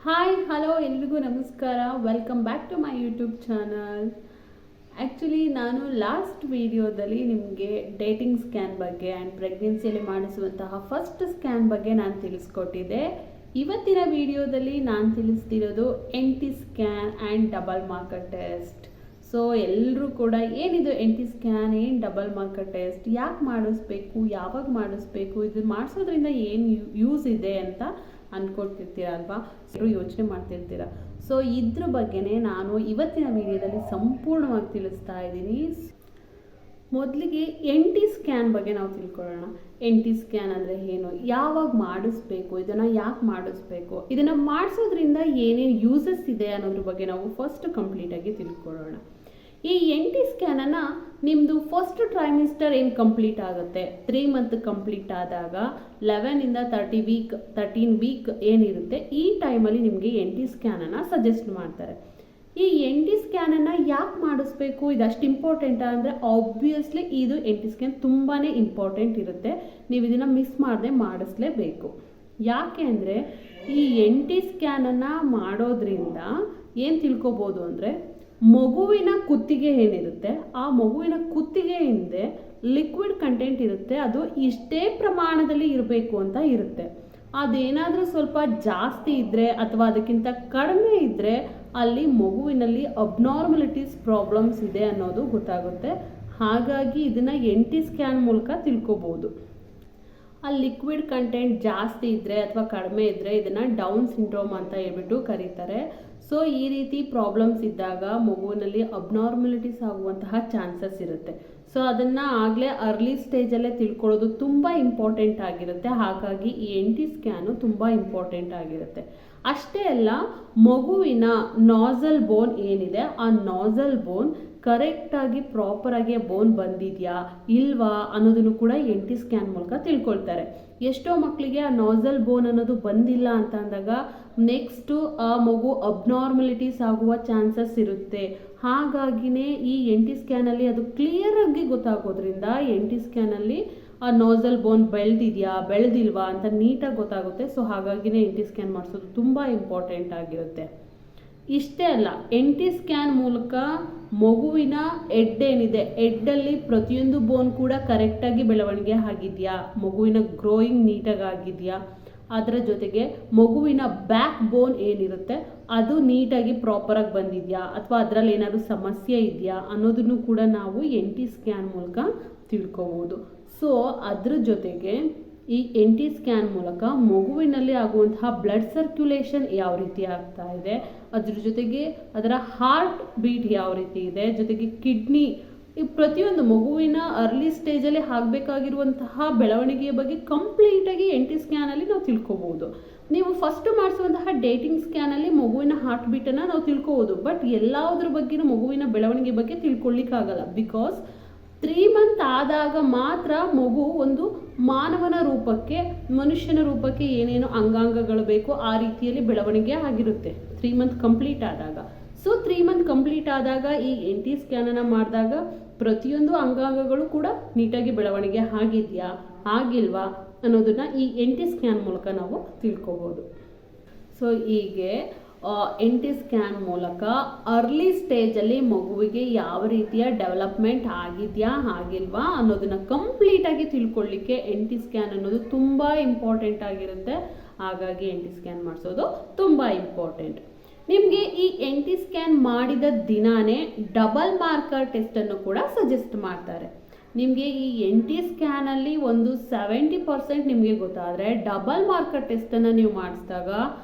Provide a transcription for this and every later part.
Hi hello ಎಲ್ರಿಗೂ ನಮಸ್ಕಾರ. Welcome back to my YouTube channel. Actually ನಾನು ಲಾಸ್ಟ್ ವಿಡಿಯೋದಲ್ಲಿ ನಿಮಗೆ ಡೇಟಿಂಗ್ ಸ್ಕ್ಯಾನ್ ಬಗ್ಗೆ ಆ್ಯಂಡ್ ಪ್ರೆಗ್ನೆನ್ಸಿಯಲ್ಲಿ ಮಾಡಿಸುವಂತಹ ಫಸ್ಟ್ ಸ್ಕ್ಯಾನ್ ಬಗ್ಗೆ ನಾನು ತಿಳಿಸ್ಕೊಟ್ಟಿದ್ದೆ. ಇವತ್ತಿನ ವಿಡಿಯೋದಲ್ಲಿ ನಾನು ತಿಳಿಸ್ತಿರೋದು NT scan and double marker test. So ಎಲ್ಲರೂ ಕೂಡ ಏನಿದು NT ಸ್ಕ್ಯಾನ್, ಏನು ಡಬಲ್ ಮಾರ್ಕರ್ ಟೆಸ್ಟ್, ಯಾಕೆ ಮಾಡಿಸ್ಬೇಕು, ಯಾವಾಗ ಮಾಡಿಸ್ಬೇಕು, ಇದು ಮಾಡಿಸೋದ್ರಿಂದ ಏನು ಯೂಸ್ ಇದೆ ಅಂತ ಅಂದ್ಕೊಳ್ತಿರ್ತೀರ ಅಲ್ವಾ, ಯೋಚನೆ ಮಾಡ್ತಿರ್ತೀರ. ಸೊ ಇದ್ರ ಬಗ್ಗೆನೇ ನಾನು ಇವತ್ತಿನ ವಿಡಿಯೋದಲ್ಲಿ ಸಂಪೂರ್ಣವಾಗಿ ತಿಳಿಸ್ತಾ ಇದ್ದೀನಿ. ಮೊದಲಿಗೆ NT ಸ್ಕ್ಯಾನ್ ಬಗ್ಗೆ ನಾವು ತಿಳ್ಕೊಳ್ಳೋಣ. NT ಸ್ಕ್ಯಾನ್ ಅಂದರೆ ಏನು, ಯಾವಾಗ ಮಾಡಿಸ್ಬೇಕು, ಇದನ್ನು ಯಾಕೆ ಮಾಡಿಸ್ಬೇಕು, ಇದನ್ನು ಮಾಡಿಸೋದ್ರಿಂದ ಏನೇನು ಯೂಸಸ್ ಇದೆ ಅನ್ನೋದ್ರ ಬಗ್ಗೆ ನಾವು ಫಸ್ಟ್ ಕಂಪ್ಲೀಟಾಗಿ ತಿಳ್ಕೊಳ್ಳೋಣ. ಈ NT ಸ್ಕ್ಯಾನನ್ನು ನಿಮ್ಮದು ಫಸ್ಟ್ ಟ್ರೈಮಿಸ್ಟರ್ ಏನು ಕಂಪ್ಲೀಟ್ ಆಗುತ್ತೆ, 3 ಮಂತ್ ಕಂಪ್ಲೀಟ್ ಆದಾಗ 11ಇಂದ 13 ವೀಕ್ ಏನಿರುತ್ತೆ, ಈ ಟೈಮಲ್ಲಿ ನಿಮಗೆ NT ಸ್ಕ್ಯಾನನ್ನು ಸಜೆಸ್ಟ್ ಮಾಡ್ತಾರೆ. ಈ NT ಸ್ಕ್ಯಾನನ್ನು ಯಾಕೆ ಮಾಡಿಸ್ಬೇಕು, ಇದು ಅಷ್ಟು ಇಂಪಾರ್ಟೆಂಟ್ ಅಂದರೆ ಆಬ್ವಿಯಸ್ಲಿ ಇದು NT ಸ್ಕ್ಯಾನ್ ತುಂಬಾ ಇಂಪಾರ್ಟೆಂಟ್ ಇರುತ್ತೆ. ನೀವು ಇದನ್ನು ಮಿಸ್ ಮಾಡದೆ ಮಾಡಿಸ್ಲೇಬೇಕು. ಯಾಕೆ ಅಂದರೆ ಈ NT ಸ್ಕ್ಯಾನನ್ನು ಮಾಡೋದ್ರಿಂದ ಏನು ತಿಳ್ಕೊಬೋದು ಅಂದರೆ, ಮಗುವಿನ ಕುತ್ತಿಗೆ ಏನಿರುತ್ತೆ, ಆ ಮಗುವಿನ ಕುತ್ತಿಗೆ ಹಿಂದೆ ಲಿಕ್ವಿಡ್ ಕಂಟೆಂಟ್ ಇರುತ್ತೆ, ಅದು ಇಷ್ಟೇ ಪ್ರಮಾಣದಲ್ಲಿ ಇರಬೇಕು ಅಂತ ಇರುತ್ತೆ. ಅದೇನಾದರೂ ಸ್ವಲ್ಪ ಜಾಸ್ತಿ ಇದ್ದರೆ ಅಥವಾ ಅದಕ್ಕಿಂತ ಕಡಿಮೆ ಇದ್ದರೆ ಅಲ್ಲಿ ಮಗುವಿನಲ್ಲಿ ಅಬ್ನಾರ್ಮಲಿಟೀಸ್ ಪ್ರಾಬ್ಲಮ್ಸ್ ಇದೆ ಅನ್ನೋದು ಗೊತ್ತಾಗುತ್ತೆ. ಹಾಗಾಗಿ ಇದನ್ನು NT ಸ್ಕ್ಯಾನ್ ಮೂಲಕ ತಿಳ್ಕೊಬೋದು. ಆ ಲಿಕ್ವಿಡ್ ಕಂಟೆಂಟ್ ಜಾಸ್ತಿ ಇದ್ದರೆ ಅಥವಾ ಕಡಿಮೆ ಇದ್ದರೆ ಇದನ್ನು ಡೌನ್ ಸಿಂಡ್ರೋಮ್ ಅಂತ ಹೇಳ್ಬಿಟ್ಟು ಕರೀತಾರೆ. ಸೊ ಈ ರೀತಿ ಪ್ರಾಬ್ಲಮ್ಸ್ ಇದ್ದಾಗ ಮಗುವಿನಲ್ಲಿ ಅಬ್ನಾರ್ಮಲಿಟೀಸ್ ಆಗುವಂತಹ ಚಾನ್ಸಸ್ ಇರುತ್ತೆ. ಸೊ ಅದನ್ನು ಆಗಲೇ ಅರ್ಲಿ ಸ್ಟೇಜಲ್ಲೇ ತಿಳ್ಕೊಳ್ಳೋದು ತುಂಬ ಇಂಪಾರ್ಟೆಂಟ್ ಆಗಿರುತ್ತೆ. ಹಾಗಾಗಿ ಈ NT ಸ್ಕ್ಯಾನು ತುಂಬ ಇಂಪಾರ್ಟೆಂಟ್ ಆಗಿರುತ್ತೆ. ಅಷ್ಟೇ ಅಲ್ಲ, ಮಗುವಿನ ನಾಸಲ್ ಬೋನ್ ಏನಿದೆ, ಆ ನಾಸಲ್ ಬೋನ್ ಕರೆಕ್ಟಾಗಿ ಪ್ರಾಪರಾಗಿ ಬೋನ್ ಬಂದಿದೆಯಾ ಇಲ್ವಾ ಅನ್ನೋದನ್ನು ಕೂಡ NT ಸ್ಕ್ಯಾನ್ ಮೂಲಕ ತಿಳ್ಕೊಳ್ತಾರೆ. ಎಷ್ಟೋ ಮಕ್ಕಳಿಗೆ ಆ ನಾಸಲ್ ಬೋನ್ ಅನ್ನೋದು ಬಂದಿಲ್ಲ ಅಂತ ಅಂದಾಗ ನೆಕ್ಸ್ಟು ಆ ಮಗು ಅಬ್ನಾರ್ಮಲಿಟೀಸ್ ಆಗುವ ಚಾನ್ಸಸ್ ಇರುತ್ತೆ. ಹಾಗಾಗಿನೇ ಈ NT ಸ್ಕ್ಯಾನಲ್ಲಿ ಅದು ಕ್ಲಿಯರಾಗಿ ಗೊತ್ತಾಗೋದ್ರಿಂದ NT ಸ್ಕ್ಯಾನಲ್ಲಿ ಆ ನಾಸಲ್ ಬೋನ್ ಬೆಳೆದಿಲ್ವಾ ಅಂತ ನೀಟಾಗಿ ಗೊತ್ತಾಗುತ್ತೆ. ಸೊ ಹಾಗಾಗಿನೇ NT ಸ್ಕ್ಯಾನ್ ಮಾಡಿಸೋದು ತುಂಬ ಇಂಪಾರ್ಟೆಂಟ್ ಆಗಿರುತ್ತೆ. ಇಷ್ಟೇ ಅಲ್ಲ, NT ಸ್ಕ್ಯಾನ್ ಮೂಲಕ ಮಗುವಿನ ಹೆಡ್ ಏನಿದೆ, ಹೆಡ್ಡಲ್ಲಿ ಪ್ರತಿಯೊಂದು ಬೋನ್ ಕೂಡ ಕರೆಕ್ಟಾಗಿ ಬೆಳವಣಿಗೆ ಆಗಿದೆಯಾ, ಮಗುವಿನ ಗ್ರೋಯಿಂಗ್ ನೀಟಾಗಿ ಆಗಿದೆಯಾ, ಅದರ ಜೊತೆಗೆ ಮಗುವಿನ ಬ್ಯಾಕ್ ಬೋನ್ ಏನಿರುತ್ತೆ ಅದು ನೀಟಾಗಿ ಪ್ರಾಪರಾಗಿ ಬಂದಿದೆಯಾ ಅಥವಾ ಅದರಲ್ಲಿ ಏನಾದರೂ ಸಮಸ್ಯೆ ಇದೆಯಾ ಅನ್ನೋದನ್ನು ಕೂಡ ನಾವು NT ಸ್ಕ್ಯಾನ್ ಮೂಲಕ ತಿಳ್ಕೊಬೋದು. ಸೊ ಅದ್ರ ಜೊತೆಗೆ ಈ NT ಸ್ಕ್ಯಾನ್ ಮೂಲಕ ಮಗುವಿನಲ್ಲಿ ಆಗುವಂತಹ ಬ್ಲಡ್ ಸರ್ಕ್ಯುಲೇಷನ್ ಯಾವ ರೀತಿ ಆಗ್ತಾ ಇದೆ, ಅದ್ರ ಜೊತೆಗೆ ಅದರ ಹಾರ್ಟ್ ಬೀಟ್ ಯಾವ ರೀತಿ ಇದೆ, ಜೊತೆಗೆ ಕಿಡ್ನಿ, ಈ ಪ್ರತಿಯೊಂದು ಮಗುವಿನ ಅರ್ಲಿ ಸ್ಟೇಜಲ್ಲಿ ಆಗಬೇಕಾಗಿರುವಂತಹ ಬೆಳವಣಿಗೆಯ ಬಗ್ಗೆ ಕಂಪ್ಲೀಟಾಗಿ NT ಸ್ಕ್ಯಾನಲ್ಲಿ ನಾವು ತಿಳ್ಕೊಬೋದು. ನೀವು ಫಸ್ಟ್ ಮಾಡಿಸುವಂತಹ ಡೇಟಿಂಗ್ ಸ್ಕ್ಯಾನಲ್ಲಿ ಮಗುವಿನ ಹಾರ್ಟ್ ಬೀಟನ್ನು ನಾವು ತಿಳ್ಕೊಬೋದು, ಬಟ್ ಎಲ್ಲದ್ರ ಬಗ್ಗೆನೂ ಮಗುವಿನ ಬೆಳವಣಿಗೆ ಬಗ್ಗೆ ತಿಳ್ಕೊಳ್ಳಿಕ್ಕಾಗಲ್ಲ. ಬಿಕಾಸ್ 3 ಮಂತ್ ಆದಾಗ ಮಾತ್ರ ಮಗು ಒಂದು ಮಾನವನ ರೂಪಕ್ಕೆ, ಮನುಷ್ಯನ ರೂಪಕ್ಕೆ ಏನೇನು ಅಂಗಾಂಗಗಳು ಬೇಕೋ ಆ ರೀತಿಯಲ್ಲಿ ಬೆಳವಣಿಗೆ ಆಗಿರುತ್ತೆ 3 ಮಂತ್ ಕಂಪ್ಲೀಟ್ ಆದಾಗ. ಸೊ 3 ಮಂತ್ ಕಂಪ್ಲೀಟ್ ಆದಾಗ ಈ NT ಸ್ಕ್ಯಾನನ್ನು ಮಾಡಿದಾಗ ಪ್ರತಿಯೊಂದು ಅಂಗಾಂಗಗಳು ಕೂಡ ನೀಟಾಗಿ ಬೆಳವಣಿಗೆ ಆಗಿದೆಯಾ ಆಗಿಲ್ವಾ ಅನ್ನೋದನ್ನು ಈ NT ಸ್ಕ್ಯಾನ್ ಮೂಲಕ ನಾವು ತಿಳ್ಕೊಬೋದು. ಸೊ ಹೀಗೆ NT ಸ್ಕ್ಯಾನ್ ಮೂಲಕ ಅರ್ಲಿ ಸ್ಟೇಜಲ್ಲಿ ಮಗುವಿಗೆ ಯಾವ ರೀತಿಯ ಡೆವಲಪ್ಮೆಂಟ್ ಆಗಿದೆಯಾ ಆಗಿಲ್ವಾ ಅನ್ನೋದನ್ನು ಕಂಪ್ಲೀಟಾಗಿ ತಿಳ್ಕೊಳ್ಳಿಕ್ಕೆ NT ಸ್ಕ್ಯಾನ್ ಅನ್ನೋದು ತುಂಬ ಇಂಪಾರ್ಟೆಂಟ್ ಆಗಿರುತ್ತೆ. ಹಾಗಾಗಿ NT ಸ್ಕ್ಯಾನ್ ಮಾಡಿಸೋದು ತುಂಬ ಇಂಪಾರ್ಟೆಂಟ್. ನಿಮಗೆ ಈ NT ಸ್ಕ್ಯಾನ್ ಮಾಡಿದ ದಿನಾನೇ ಡಬಲ್ ಮಾರ್ಕರ್ ಟೆಸ್ಟನ್ನು ಕೂಡ ಸಜೆಸ್ಟ್ ಮಾಡ್ತಾರೆ. ನಿಮಗೆ ಈ NT ಸ್ಕ್ಯಾನಲ್ಲಿ ಒಂದು 70% ನಿಮಗೆ ಗೊತ್ತಾದರೆ ಡಬಲ್ ಮಾರ್ಕರ್ ಟೆಸ್ಟನ್ನು ನೀವು ಮಾಡಿಸಿದಾಗ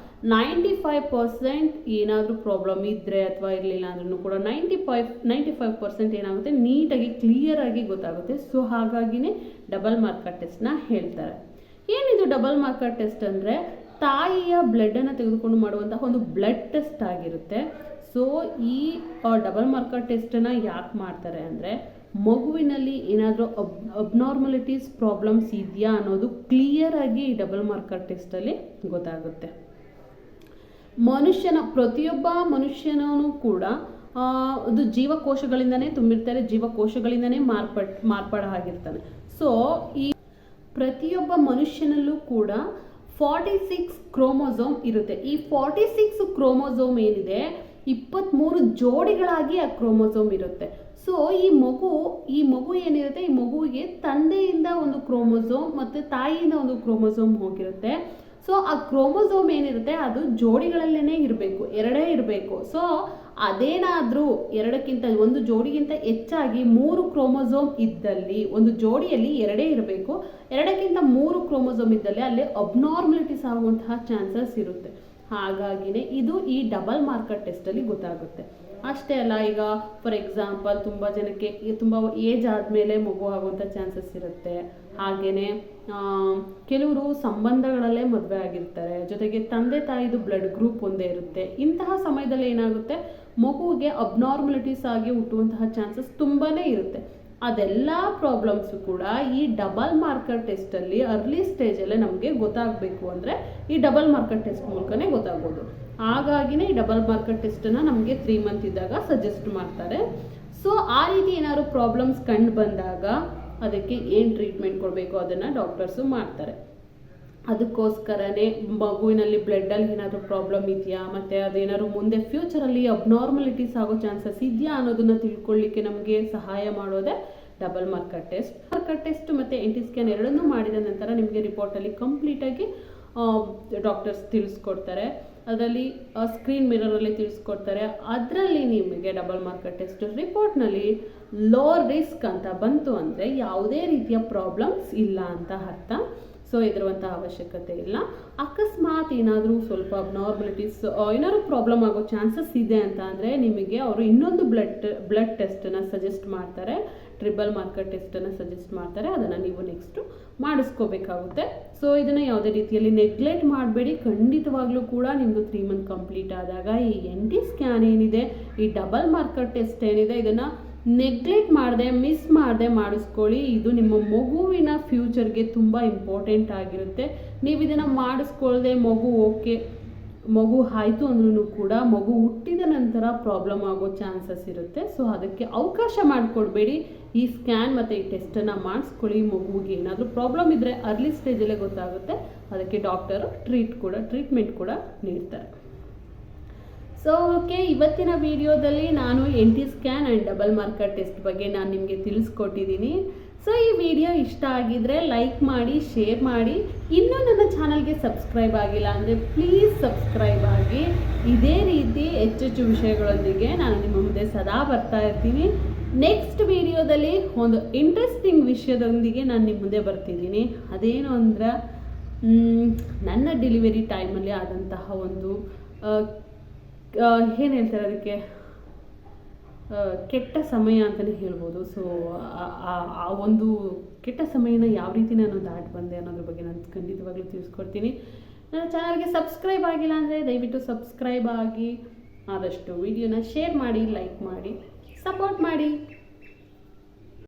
95% ಏನಾದರೂ ಪ್ರಾಬ್ಲಮ್ ಇದ್ದರೆ ಅಥವಾ ಇರಲಿಲ್ಲ ಅಂದ್ರೂ ಕೂಡ 95% ಏನಾಗುತ್ತೆ, ನೀಟಾಗಿ ಕ್ಲಿಯರಾಗಿ ಗೊತ್ತಾಗುತ್ತೆ. ಸೊ ಹಾಗಾಗಿನೇ ಡಬಲ್ ಮಾರ್ಕರ್ ಟೆಸ್ಟ್ನ ಹೇಳ್ತಾರೆ. ಏನಿದು ಡಬಲ್ ಮಾರ್ಕರ್ ಟೆಸ್ಟ್ ಅಂದರೆ, ತಾಯಿಯ ಬ್ಲಡ್ಡನ್ನು ತೆಗೆದುಕೊಂಡು ಮಾಡುವಂತಹ ಒಂದು ಬ್ಲಡ್ ಟೆಸ್ಟ್ ಆಗಿರುತ್ತೆ. ಸೊ ಈ ಡಬಲ್ ಮಾರ್ಕರ್ ಟೆಸ್ಟನ್ನು ಯಾಕೆ ಮಾಡ್ತಾರೆ ಅಂದರೆ, ಮಗುವಿನಲ್ಲಿ ಏನಾದರೂ ಅಬ್ನಾರ್ಮಲಿಟೀಸ್ ಪ್ರಾಬ್ಲಮ್ಸ್ ಇದೆಯಾ ಅನ್ನೋದು ಕ್ಲಿಯರಾಗಿ ಈ ಡಬಲ್ ಮಾರ್ಕರ್ ಟೆಸ್ಟಲ್ಲಿ ಗೊತ್ತಾಗುತ್ತೆ. ಪ್ರತಿಯೊಬ್ಬ ಮನುಷ್ಯನೂ ಕೂಡ ಅದು ಜೀವಕೋಶಗಳಿಂದನೇ ತುಂಬಿರ್ತಾರೆ, ಜೀವಕೋಶಗಳಿಂದನೇ ಮಾರ್ಪಾಡಾಗಿರ್ತಾನೆ. ಸೊ ಈ ಪ್ರತಿಯೊಬ್ಬ ಮನುಷ್ಯನಲ್ಲೂ ಕೂಡ 46 ಕ್ರೋಮೋಸೋಮ್ ಇರುತ್ತೆ. ಈ 46 ಕ್ರೋಮೋಸೋಮ್ ಏನಿದೆ 23 ಜೋಡಿಗಳಾಗಿ ಆ ಕ್ರೋಮೋಸೋಮ್ ಇರುತ್ತೆ. ಸೊ ಈ ಮಗು ಏನಿರುತ್ತೆ, ಈ ಮಗುವಿಗೆ ತಂದೆಯಿಂದ ಒಂದು ಕ್ರೋಮೋಸೋಮ್ ಮತ್ತು ತಾಯಿಯಿಂದ ಒಂದು ಕ್ರೋಮೋಸೋಮ್ ಹೋಗಿರುತ್ತೆ. ಸೊ ಆ ಕ್ರೋಮೋಸೋಮ್ ಏನಿರುತ್ತೆ ಅದು ಜೋಡಿಗಳಲ್ಲೇ ಇರಬೇಕು, ಎರಡೇ ಇರಬೇಕು. ಸೊ ಅದೇನಾದರೂ ಒಂದು ಜೋಡಿಗಿಂತ ಹೆಚ್ಚಾಗಿ 3 ಕ್ರೋಮೋಸೋಮ್ ಇದ್ದಲ್ಲಿ, ಒಂದು ಜೋಡಿಯಲ್ಲಿ ಎರಡೇ ಇರಬೇಕು, ಎರಡಕ್ಕಿಂತ 3 ಕ್ರೋಮೋಸೋಮ್ ಇದ್ದಲ್ಲಿ ಅಲ್ಲಿ ಅಬ್ನಾರ್ಮಲಿಟೀಸ್ ಆಗುವಂತಹ ಚಾನ್ಸಸ್ ಇರುತ್ತೆ. ಹಾಗಾಗಿನೇ ಇದು ಈ ಡಬಲ್ ಮಾರ್ಕರ್ ಟೆಸ್ಟಲ್ಲಿ ಗೊತ್ತಾಗುತ್ತೆ. ಅಷ್ಟೇ ಅಲ್ಲ, ಈಗ ಫಾರ್ ಎಕ್ಸಾಂಪಲ್ ತುಂಬ ಜನಕ್ಕೆ ತುಂಬ ಏಜ್ ಆದಮೇಲೆ ಮಗು ಆಗುವಂಥ ಚಾನ್ಸಸ್ ಇರುತ್ತೆ. ಹಾಗೆಯೇ ಕೆಲವರು ಸಂಬಂಧಗಳಲ್ಲೇ ಮದುವೆ ಆಗಿರ್ತಾರೆ, ಜೊತೆಗೆ ತಂದೆ ತಾಯಿದು ಬ್ಲಡ್ ಗ್ರೂಪ್ ಒಂದೇ ಇರುತ್ತೆ. ಇಂತಹ ಸಮಯದಲ್ಲಿ ಏನಾಗುತ್ತೆ, ಮಗುವಿಗೆ ಅಬ್ನಾರ್ಮಲಿಟೀಸ್ ಆಗಿ ಹುಟ್ಟುವಂತಹ ಚಾನ್ಸಸ್ ತುಂಬಾ ಇರುತ್ತೆ. ಅದೆಲ್ಲ ಪ್ರಾಬ್ಲಮ್ಸು ಕೂಡ ಈ ಡಬಲ್ ಮಾರ್ಕರ್ ಟೆಸ್ಟಲ್ಲಿ ಅರ್ಲಿ ಸ್ಟೇಜಲ್ಲೇ ನಮಗೆ ಗೊತ್ತಾಗಬೇಕು ಅಂದರೆ ಈ ಡಬಲ್ ಮಾರ್ಕರ್ ಟೆಸ್ಟ್ ಮೂಲಕನೇ ಗೊತ್ತಾಗ್ಬೋದು. ಹಾಗಾಗಿನೇ ಈ ಡಬಲ್ ಮಾರ್ಕರ್ ಟೆಸ್ಟನ್ನು ನಮಗೆ 3 ಮಂತ್ ಇದ್ದಾಗ ಸಜೆಸ್ಟ್ ಮಾಡ್ತಾರೆ. ಸೊ ಆ ರೀತಿ ಏನಾದ್ರು ಪ್ರಾಬ್ಲಮ್ಸ್ ಕಂಡು ಬಂದಾಗ ಅದಕ್ಕೆ ಏನು ಟ್ರೀಟ್ಮೆಂಟ್ ಕೊಡಬೇಕು ಅದನ್ನು ಡಾಕ್ಟರ್ಸು ಮಾಡ್ತಾರೆ. ಅದಕ್ಕೋಸ್ಕರನೇ ಮಗುವಿನಲ್ಲಿ ಬ್ಲಡ್ಡಲ್ಲಿ ಏನಾದರೂ ಪ್ರಾಬ್ಲಮ್ ಇದೆಯಾ, ಮತ್ತು ಅದೇನಾದ್ರು ಮುಂದೆ ಫ್ಯೂಚರಲ್ಲಿ ಅಬ್ನಾರ್ಮಲಿಟೀಸ್ ಆಗೋ ಚಾನ್ಸಸ್ ಇದೆಯಾ ಅನ್ನೋದನ್ನು ತಿಳ್ಕೊಳ್ಳಿಕ್ಕೆ ನಮಗೆ ಸಹಾಯ ಮಾಡೋದೇ double marker test. Marker test ಮತ್ತು NT ಸ್ಕ್ಯಾನ್ ಎರಡನ್ನೂ ಮಾಡಿದ ನಂತರ ನಿಮಗೆ ರಿಪೋರ್ಟಲ್ಲಿ ಕಂಪ್ಲೀಟಾಗಿ ಡಾಕ್ಟರ್ಸ್ ತಿಳಿಸ್ಕೊಡ್ತಾರೆ. ಅದರಲ್ಲಿ ಸ್ಕ್ರೀನ್ ಮಿರರಲ್ಲಿ ತಿಳಿಸ್ಕೊಡ್ತಾರೆ. ಅದರಲ್ಲಿ ನಿಮಗೆ ಡಬಲ್ ಮಾರ್ಕರ್ ಟೆಸ್ಟ್ ರಿಪೋರ್ಟ್ನಲ್ಲಿ ಲೋ ರಿಸ್ಕ್ ಅಂತ ಬಂತು ಅಂದರೆ ಯಾವುದೇ ರೀತಿಯ ಪ್ರಾಬ್ಲಮ್ಸ್ ಇಲ್ಲ ಅಂತ ಅರ್ಥ. ಸೊ ಹೆದರುವಂಥ ಅವಶ್ಯಕತೆ ಇಲ್ಲ. ಅಕಸ್ಮಾತ್ ಏನಾದರೂ ಸ್ವಲ್ಪ ಅಬ್ನಾರ್ಮಲಿಟೀಸ್ ಏನಾದರೂ ಪ್ರಾಬ್ಲಮ್ ಆಗೋ ಚಾನ್ಸಸ್ ಇದೆ ಅಂತ ಅಂದರೆ ನಿಮಗೆ ಅವರು ಇನ್ನೊಂದು ಬ್ಲಡ್ ಟೆಸ್ಟನ್ನು ಸಜೆಸ್ಟ್ ಮಾಡ್ತಾರೆ, ಟ್ರಿಬಲ್ ಮಾರ್ಕರ್ ಟೆಸ್ಟನ್ನು ಸಜೆಸ್ಟ್ ಮಾಡ್ತಾರೆ. ಅದನ್ನು ನೀವು ನೆಕ್ಸ್ಟು ಮಾಡಿಸ್ಕೋಬೇಕಾಗುತ್ತೆ. ಸೊ ಇದನ್ನು ಯಾವುದೇ ರೀತಿಯಲ್ಲಿ ನೆಗ್ಲೆಕ್ಟ್ ಮಾಡಬೇಡಿ. ಖಂಡಿತವಾಗ್ಲೂ ಕೂಡ ನಿಮ್ಮದು 3 ಮಂತ್ ಕಂಪ್ಲೀಟ್ ಆದಾಗ ಈ NT ಸ್ಕ್ಯಾನ್ ಏನಿದೆ, ಈ ಡಬಲ್ ಮಾರ್ಕರ್ ಟೆಸ್ಟ್ ಏನಿದೆ, ಇದನ್ನು ನೆಗ್ಲೆಕ್ಟ್ ಮಾಡದೆ, ಮಿಸ್ ಮಾಡದೆ ಮಾಡಿಸ್ಕೊಳ್ಳಿ. ಇದು ನಿಮ್ಮ ಮಗುವಿನ ಫ್ಯೂಚರ್ಗೆ ತುಂಬ ಇಂಪಾರ್ಟೆಂಟ್ ಆಗಿರುತ್ತೆ. ನೀವು ಇದನ್ನು ಮಾಡಿಸ್ಕೊಳ್ಳದೆ ಮಗು ಆಯಿತು ಅಂದ್ರೂ ಕೂಡ ಮಗು ಹುಟ್ಟಿದ ನಂತರ ಪ್ರಾಬ್ಲಮ್ ಆಗೋ ಚಾನ್ಸಸ್ ಇರುತ್ತೆ. ಸೊ ಅದಕ್ಕೆ ಅವಕಾಶ ಮಾಡಿಕೊಡ್ಬೇಡಿ. ಈ ಸ್ಕ್ಯಾನ್ ಮತ್ತು ಈ ಟೆಸ್ಟನ್ನು ಮಾಡಿಸ್ಕೊಳ್ಳಿ. ಮಗುವಿಗೆ ಏನಾದರೂ ಪ್ರಾಬ್ಲಮ್ ಇದ್ದರೆ ಅರ್ಲಿ ಸ್ಟೇಜಲ್ಲೇ ಗೊತ್ತಾಗುತ್ತೆ. ಅದಕ್ಕೆ ಡಾಕ್ಟರು ಟ್ರೀಟ್ಮೆಂಟ್ ಕೂಡ ನೀಡ್ತಾರೆ. ಸೊ ಓಕೆ, ಇವತ್ತಿನ ವಿಡಿಯೋದಲ್ಲಿ ನಾನು NT scan and double marker test ಬಗ್ಗೆ ನಾನು ನಿಮಗೆ ತಿಳಿಸ್ಕೊಟ್ಟಿದ್ದೀನಿ. ಸೊ ಈ ವಿಡಿಯೋ ಇಷ್ಟ ಆಗಿದ್ರೆ ಲೈಕ್ ಮಾಡಿ, ಶೇರ್ ಮಾಡಿ. ಇನ್ನೂ ನನ್ನ ಚಾನಲ್ಗೆ ಸಬ್ಸ್ಕ್ರೈಬ್ ಆಗಿಲ್ಲ ಅಂದರೆ ಪ್ಲೀಸ್ ಸಬ್ಸ್ಕ್ರೈಬ್ ಆಗಿ. ಇದೇ ರೀತಿ ಹೆಚ್ಚೆಚ್ಚು ವಿಷಯಗಳೊಂದಿಗೆ ನಾನು ನಿಮ್ಮ ಮುಂದೆ ಸದಾ ಬರ್ತಾ ಇರ್ತೀನಿ. ನೆಕ್ಸ್ಟ್ ವಿಡಿಯೋದಲ್ಲಿ ಒಂದು ಇಂಟ್ರೆಸ್ಟಿಂಗ್ ವಿಷಯದೊಂದಿಗೆ ನಾನು ನಿಮ್ಮ ಮುಂದೆ ಬರ್ತಿದ್ದೀನಿ. ಅದೇನು ಅಂದ್ರೆ ನನ್ನ ಡೆಲಿವರಿ ಟೈಮಲ್ಲಿ ಆದಂತಹ ಒಂದು ಏನು ಹೇಳ್ತಾರೆ ಅದಕ್ಕೆ, ಕೆಟ್ಟ ಸಮಯ ಅಂತಲೇ ಹೇಳ್ಬೋದು. ಸೊ ಆ ಒಂದು ಕೆಟ್ಟ ಸಮಯನ ಯಾವ ರೀತಿ ನಾನು ದಾಟಿ ಬಂದೆ ಅನ್ನೋದ್ರ ಬಗ್ಗೆ ನಾನು ಖಂಡಿತವಾಗ್ಲೂ ತಿಳಿಸ್ಕೊಡ್ತೀನಿ. ನನ್ನ ಚಾನಲ್ಗೆ ಸಬ್ಸ್ಕ್ರೈಬ್ ಆಗಿಲ್ಲ ಅಂದರೆ ದಯವಿಟ್ಟು ಸಬ್ಸ್ಕ್ರೈಬ್ ಆಗಿ, ಆದಷ್ಟು ವಿಡಿಯೋನ ಶೇರ್ ಮಾಡಿ, ಲೈಕ್ ಮಾಡಿ, ಸಪೋರ್ಟ್ ಮಾಡಿ.